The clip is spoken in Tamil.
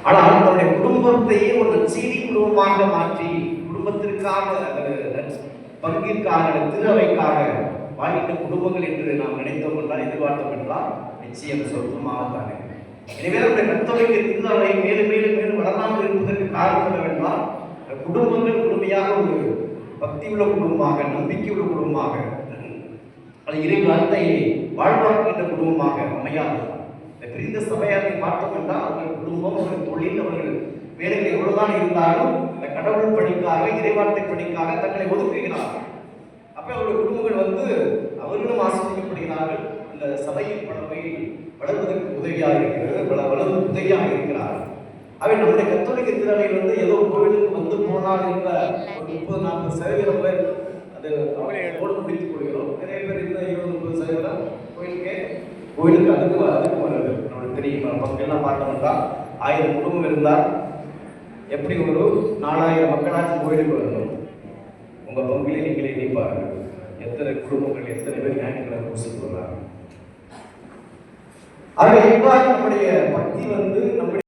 ஆனால் தன்னுடைய குடும்பத்தையே ஒரு செய்தி குடும்பமாக மாற்றி குடும்பத்திற்காக பங்கிற்காக திருவைக்காக வாழ்கின்ற குடும்பங்கள் என்று நாம் நினைத்தோம் என்றால் எதிர்பார்த்தோம் என்றால் நிச்சயம் சொந்தமாகத்தானே. எனவே நம்முடைய கத்தோலிக்க திருநாளை மேலும் மேலும் மேலும் வளராமல் இருப்பதற்கு காரணம் என்னவென்றால் குடும்பங்கள் முழுமையாக ஒரு பக்தி உள்ள குடும்பமாக, நம்பிக்கை உள்ள குடும்பமாக, அது இறை வார்த்தை வாழ்வாக்குகின்ற குடும்பமாக அமையாது. பிரிந்த சபையாரை பார்த்தோம் என்றால் அவர்கள் குடும்பம், அவர்கள் தொழில், அவர்கள் வேலைகள் எவ்வளவுதான் இருந்தாலும் இந்த கடவுள் பணிக்காக, இறைவார்த்தை பணிக்காக தங்களை ஒதுக்குகிறார்கள். அப்ப அவருடைய குடும்பங்கள் அவர்களும் ஆசிரியப்படுகிறார்கள். இந்த சபையின் பணவை வளர்வதற்கு உதவியாக இருக்கிறது, வளர்வதற்கு உதவியாக இருக்கிறார்கள். அவை நம்முடைய கத்தோலிக்க திருவையில் ஏதோ கோவிலுக்கு போனால் என்ற ஒரு 30-40% பேர் அது அவர்களோடு முடித்துக் கொள்கிறோம். நிறைய பேர் இந்த 20-30% கோயிலுக்கு அதுக்கு வருது. நம்மளுக்கு தெரியும். மக்கள்லாம் பார்த்தோம்னா 1000 குடும்பம் இருந்தால் எப்படி ஒரு 4000 மக்களாச்சும் கோயிலுக்கு வரணும். உங்க பங்கிலே நீங்களே எண்ணிப்பார்கள் எத்தனை குடும்பங்கள், எத்தனை பேர் ஞாயிற்றுக்கிழமை குடிச்சு போடுறாங்க. ஆக இவ்வாறு நம்முடைய பக்தி நம்முடைய